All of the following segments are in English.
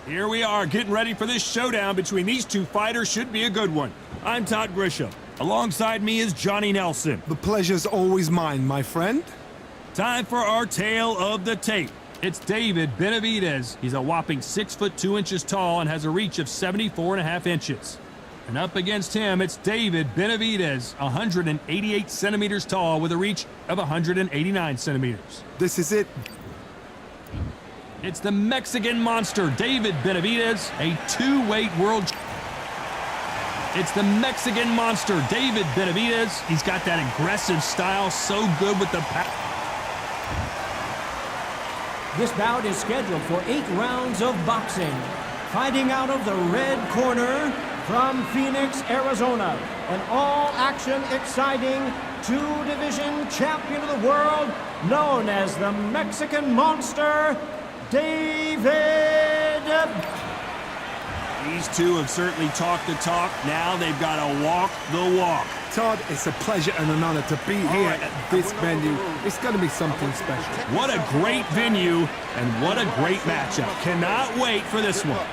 Here we are, getting ready for this showdown between these two fighters. Should be a good one. I'm Todd Grisham. Alongside me is Johnny Nelson. The pleasure's always mine, my friend. Time for our tale of the tape. It's David Benavidez. He's a whopping 6 foot 2 inches tall and has a reach of 74.5 inches. And up against him, it's David Benavidez, 188 centimeters tall with a reach of 189 centimeters. This is it. It's the Mexican monster, David Benavidez, a two-weight world. It's the Mexican monster, David Benavidez. He's got that aggressive style, so good with the power. This bout is scheduled for 8 rounds of boxing. Fighting out of the red corner from Phoenix, Arizona, an all-action, exciting two-division champion of the world, known as the Mexican monster, David. These two have certainly talked the talk. Now they've got to walk the walk. Todd, it's a pleasure and an honor to be here at this venue. It's going to be something special. What a great venue and what a great matchup. Cannot wait for this one.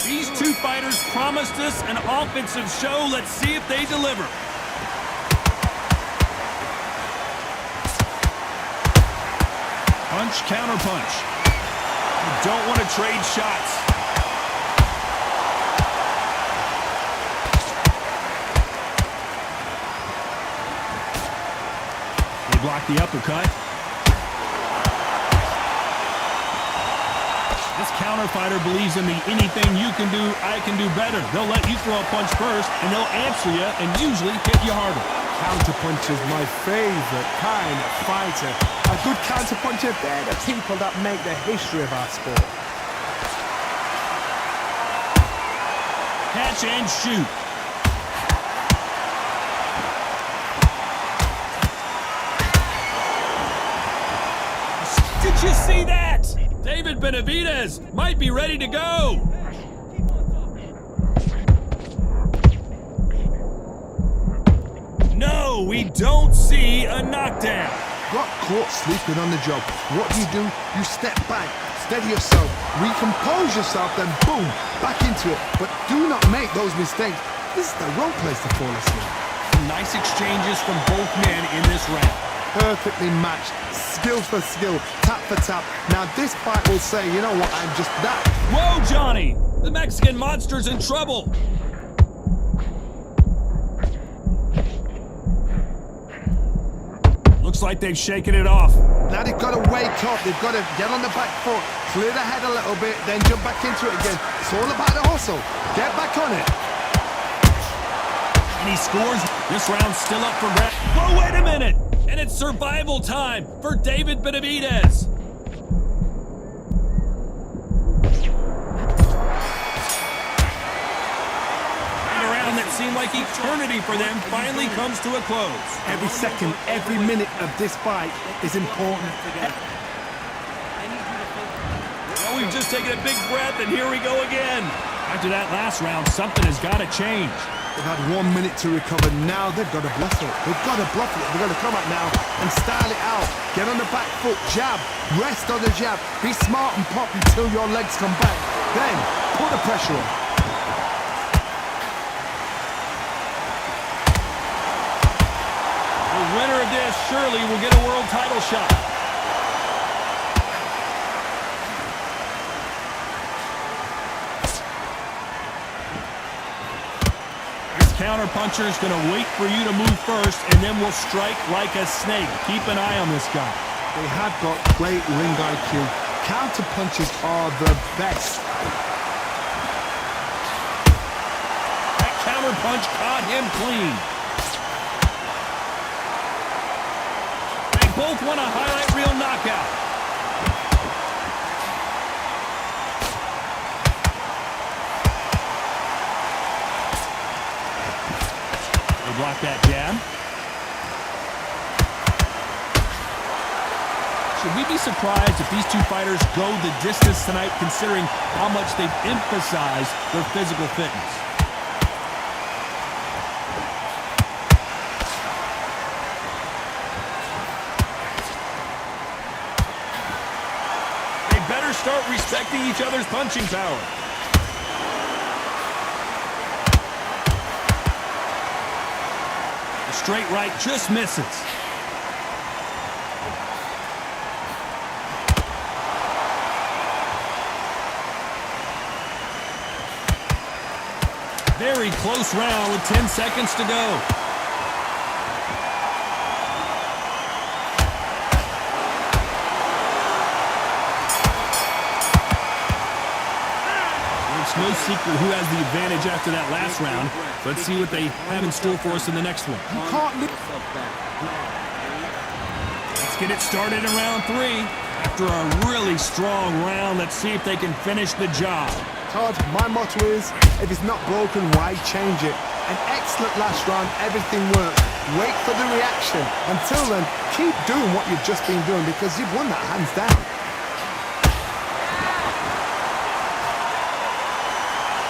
These two fighters promised us an offensive show. Let's see if they deliver. Punch, counter punch. You don't want to trade shots. They block the uppercut. This counter fighter believes in the anything you can do, I can do better. They'll let you throw a punch first, and they'll answer you and usually hit you harder. Counterpunch is my favorite kind of fighter. A good counterpuncher, they're the people that make the history of our sport. Catch and shoot. Did you see that? David Benavidez might be ready to go. No, we don't see a knockdown. Got caught sleeping on the job. What do? You step back, steady yourself, recompose yourself, then boom, back into it. But do not make those mistakes. This is the wrong place to fall asleep. Nice exchanges from both men in this round. Perfectly matched, skill for skill, tap for tap. Now this fight will say, you know what, I'm just that. Whoa, Johnny! The Mexican monster's in trouble. Looks like they've shaken it off. Now they've got to wake up, they've got to get on the back foot, clear the head a little bit, then jump back into it again. It's all about the hustle. Get back on it. And he scores. This round's still up for grabs. Whoa, wait a minute! And it's survival time for David Benavidez. And a round that seemed like eternity for them finally comes to a close. Every second, every minute of this fight is important. Well, we've just taken a big breath, and here we go again. After that last round, something has got to change. They've had 1 minute to recover. Now they've got to bluff it. They've got to bluff it. They've got to come up now and style it out. Get on the back foot, jab, rest on the jab. Be smart and pop until your legs come back. Then put the pressure on. The winner of this surely will get a world title shot. Counterpuncher is going to wait for you to move first, and then will strike like a snake. Keep an eye on this guy. They have got great ring IQ. Counterpunches are the best. That counterpunch caught him clean. They both want a highlight reel knockout. Block that jab. Should we be surprised if these two fighters go the distance tonight, considering how much they've emphasized their physical fitness? start respecting each other's punching power. The straight right just misses. Very close round with 10 seconds to go. It's no secret who has the advantage after that last round. Let's see what they have in store for us in the next one. Let's get it started in round 3. After a really strong round, let's see if they can finish the job. Todd, my motto is, if it's not broken, why change it? An excellent last round, everything worked. Wait for the reaction. Until then, keep doing what you've just been doing because you've won that hands down.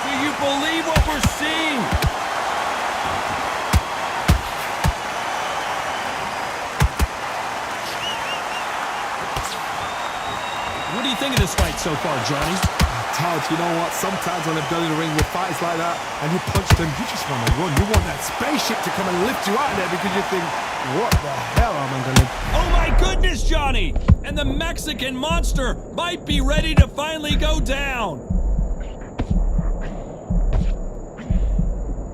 Do you believe what we're seeing? What do you think of this fight so far, Johnny? Todd, you know what? Sometimes when I've done in the ring with fights like that and you punch them, you just want to run. You want that spaceship to come and lift you out of there because you think, what the hell am I going to do? Oh my goodness, Johnny! And the Mexican monster might be ready to finally go down.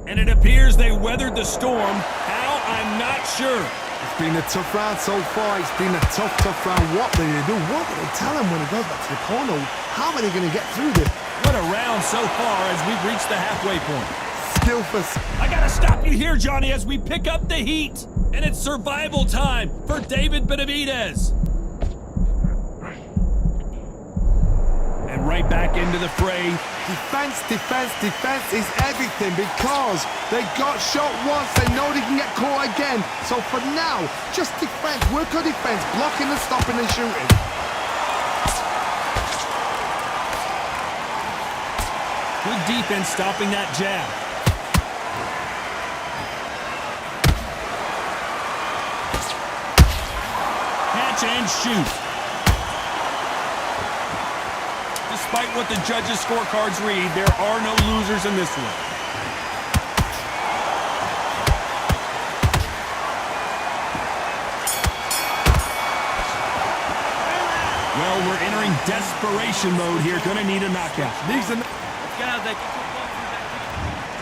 And it appears they weathered the storm. How? I'm not sure. It's been a tough round so far. It's been a tough round. What do they do? What do they tell him when he goes back to the corner? How are they going to get through this? What a round so far as we've reached the halfway point. Skillful. I gotta stop you here, Johnny, as we pick up the heat. And it's survival time for David Benavidez. And right back into the fray. Defense is everything because they got shot once. They know they can get caught again. So for now, just defense. Work on defense. Blocking and stopping and shooting. Good defense stopping that jab. Catch and shoot. Despite what the judges' scorecards read, there are no losers in this one. Well, we're entering desperation mode here. Gonna need a knockout.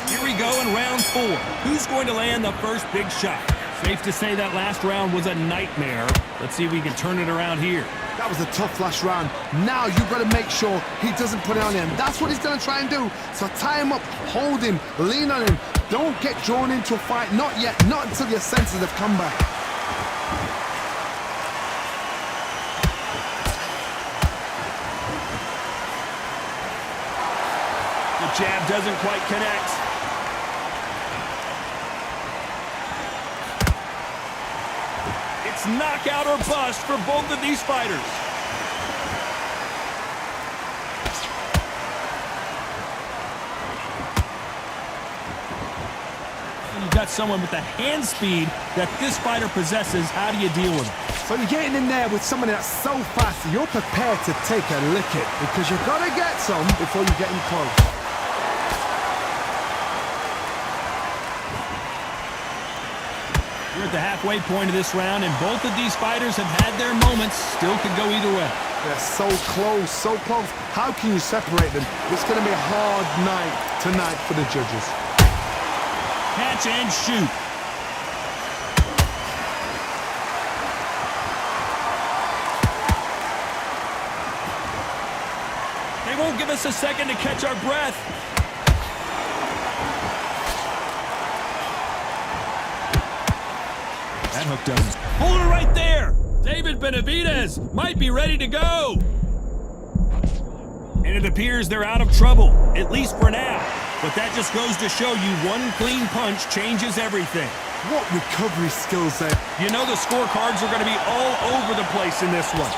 Here we go in round 4. Who's going to land the first big shot? Safe to say that last round was a nightmare. Let's see if we can turn it around here. That was a tough last round. Now you've got to make sure he doesn't put it on him. That's what he's going to try and do. So tie him up, hold him, lean on him. Don't get drawn into a fight. Not yet. Not until your senses have come back. The jab doesn't quite connect. It's knockout or bust for both of these fighters. When you've got someone with the hand speed that this fighter possesses, how do you deal with it? So you're getting in there with someone that's so fast, you're prepared to take a licking because you've got to get some before you get in close. We're at the halfway point of this round, and both of these fighters have had their moments. Still could go either way. They're so close, so close. How can you separate them? It's going to be a hard night tonight for the judges. Catch and shoot. They won't give us a second to catch our breath. That hook doesn't. Hold it right there! David Benavidez might be ready to go! And it appears they're out of trouble, at least for now. But that just goes to show you one clean punch changes everything. What recovery skills there. You know the scorecards are going to be all over the place in this one.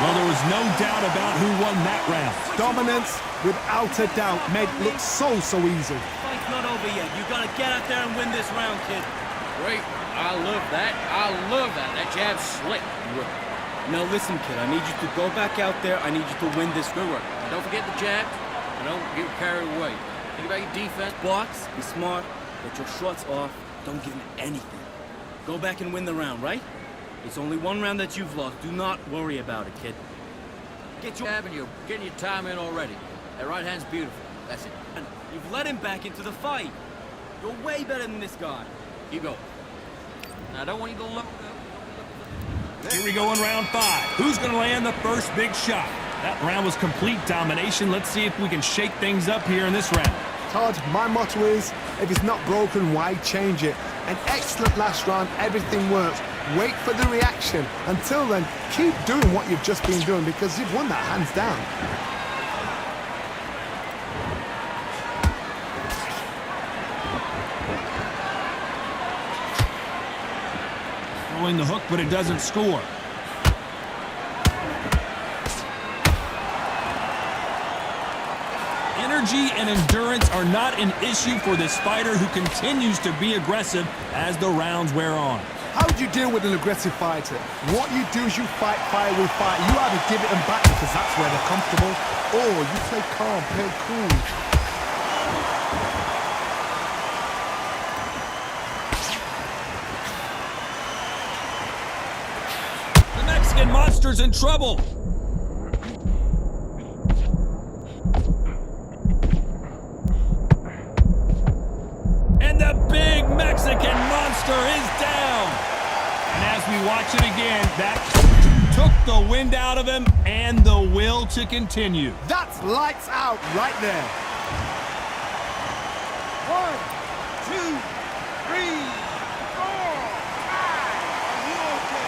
Well, there was no doubt about who won that round. Dominance, without a doubt, made it look so easy. Fight's not over yet. You gotta get out there and win this round, kid. Great. I love that. I love that. That jab's slick. Now listen, kid. I need you to go back out there. I need you to win this. Good work. Don't forget the jab. And don't get carried away. Think about your defense. Box, be smart, get your shots off. Don't give him anything. Go back and win the round, right? It's only one round that you've lost. Do not worry about it, kid. Get your jab and you're getting your time in already. That right hand's beautiful. That's it. And you've let him back into the fight. You're way better than this guy. Keep going. Now, I don't want you to look. Here we go in round 5. Who's going to land the first big shot? That round was complete domination. Let's see if we can shake things up here in this round. Todd, my motto is, if it's not broken, why change it? An excellent last round, everything works. Wait for the reaction. Until then, keep doing what you've just been doing because you've won that hands down. Throwing the hook, but it doesn't score. Energy and endurance are not an issue for this fighter who continues to be aggressive as the rounds wear on. How do you deal with an aggressive fighter? What you do is you fight fire with fire. You either give it them back because that's where they're comfortable, or you play calm, play cool. The Mexican monster's in trouble. And the big Mexican monster is down. And as we watch it again, that took the wind out of him and the will to continue. That's lights out right there. 1, 2, 3, 4, 5. Are you okay?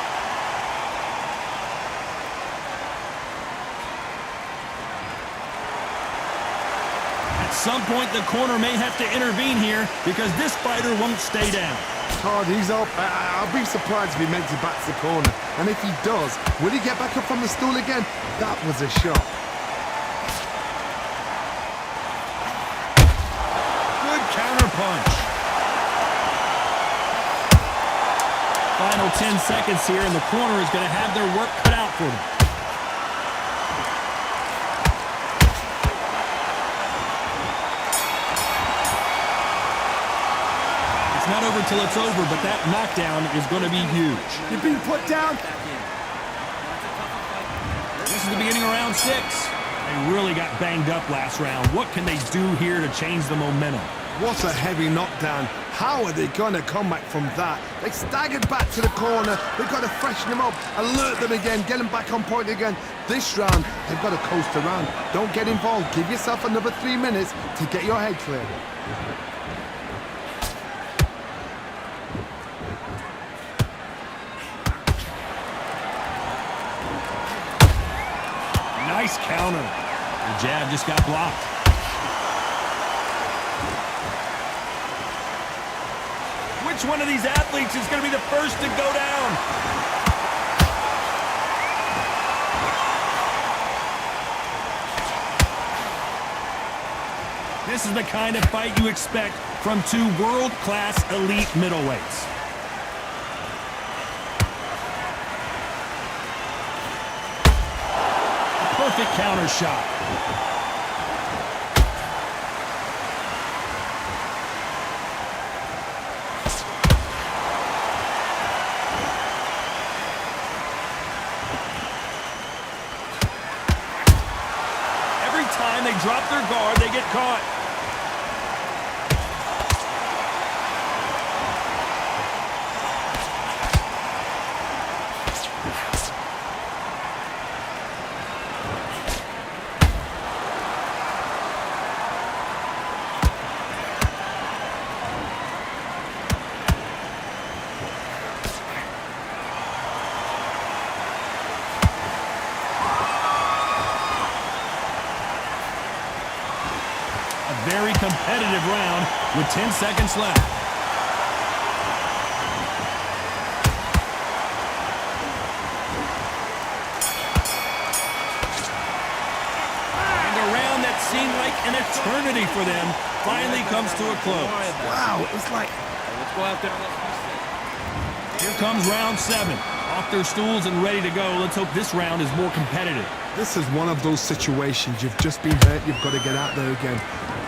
At some point, the corner may have to intervene here because this fighter won't stay down. Todd, he's up. I'll be surprised if he makes it back to the corner. And if he does, will he get back up from the stool again? That was a shot. Good counter punch. Final 10 seconds here, and the corner is going to have their work cut out for them. Not over till it's over, but that knockdown is going to be huge. You've been put down. This is the beginning of round 6. They really got banged up last round. What can they do here to change the momentum? What a heavy knockdown. How are they going to come back from that? They staggered back to the corner. They've got to freshen them up, alert them again, get them back on point again. This round, they've got to coast around. Don't get involved. Give yourself another 3 minutes to get your head clear. Nice counter. The jab just got blocked. Which one of these athletes is going to be the first to go down? This is the kind of fight you expect from 2 world-class elite middleweights. Perfect counter shot. Every time they drop their guard, they get caught. Very competitive round with 10 seconds left. seemed like an eternity for them finally comes to a close. Wow, it's like... Let's go out there and let's reset. Here comes round 7. Off their stools and ready to go. Let's hope this round is more competitive. This is one of those situations. You've just been hurt. You've got to get out there again.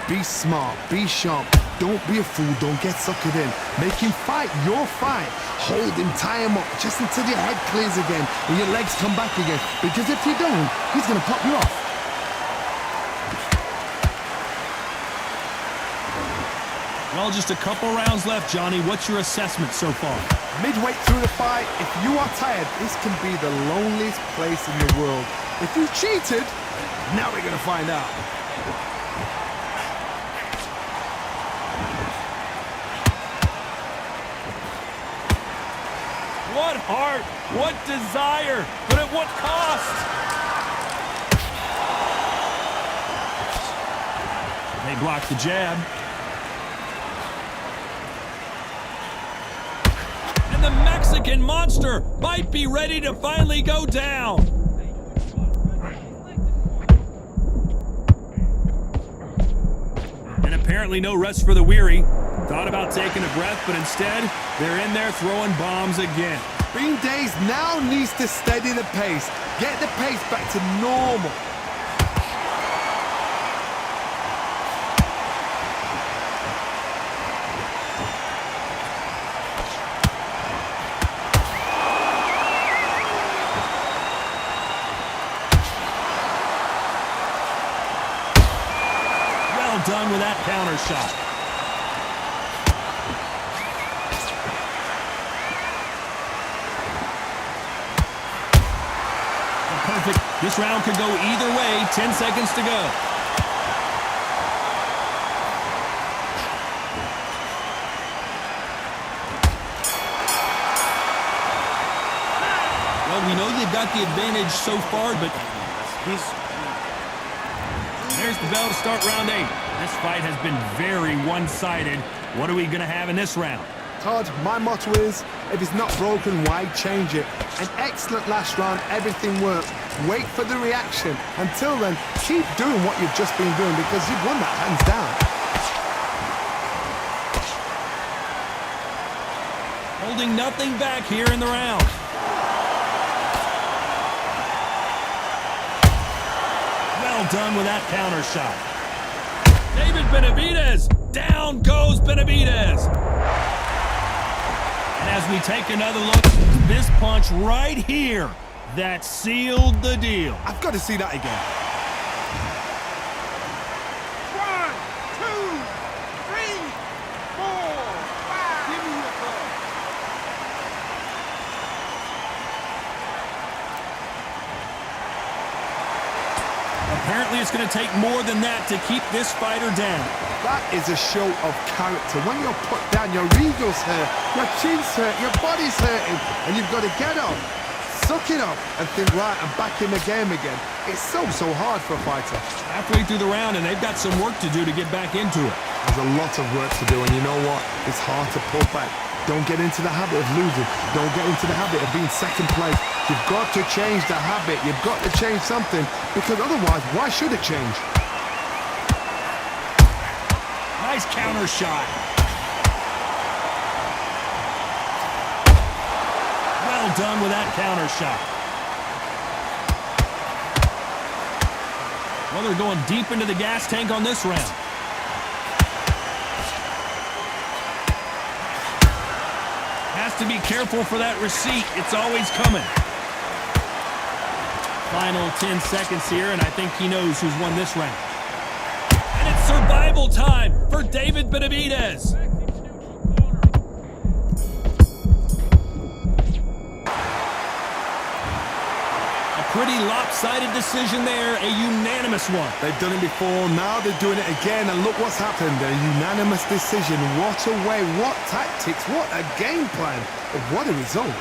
Be smart. Be sharp. Don't be a fool. Don't get suckered in. Make him fight your fight. Hold him. Tie him up just until your head clears again and your legs come back again. Because if you don't, he's going to pop you off. Well, just a couple rounds left, Johnny. What's your assessment so far? Midway through the fight, if you are tired, this can be the loneliest place in the world. If you cheated, now we're going to find out. What heart, what desire, but at what cost? They block the jab. And the Mexican monster might be ready to finally go down. And apparently no rest for the weary. Thought about taking a breath, but instead, they're in there throwing bombs again. Bean Days now needs to steady the pace. Get the pace back to normal. Well done with that counter shot. Perfect. This round could go either way. 10 seconds to go. Well, we know they've got the advantage so far, but there's the bell to start round 8. This fight has been very one-sided. What are we going to have in this round? Todd, my motto is, if it's not broken, why change it? An excellent last round, everything worked. Wait for the reaction. Until then, keep doing what you've just been doing because you've won that hands down. Holding nothing back here in the round. Well done with that counter shot. David Benavidez. Down goes Benavidez. And as we take another look, this punch right here, that sealed the deal. I've got to see that again. 1, 2, 3, 4, 5. Give me your ball. Apparently it's going to take more than that to keep this fighter down. That is a show of character. When you're put down, your ego's hurt, your chin's hurt, your body's hurting, and you've got to get up, suck it up, and think, right, I'm back in the game again. It's so hard for a fighter. Halfway through the round, and they've got some work to do to get back into it. There's a lot of work to do, and you know what? It's hard to pull back. Don't get into the habit of losing. Don't get into the habit of being second place. You've got to change the habit. You've got to change something, because otherwise, why should it change? Nice counter shot. Well done with that counter shot. Well, they're going deep into the gas tank on this round. Has to be careful for that receipt. It's always coming. Final 10 seconds here, and I think he knows who's won this round. And it's survival time for David Benavidez. A pretty lopsided decision there, a unanimous one. They've done it before, now they're doing it again, and look what's happened. A unanimous decision. What a way, what tactics, what a game plan. What a result.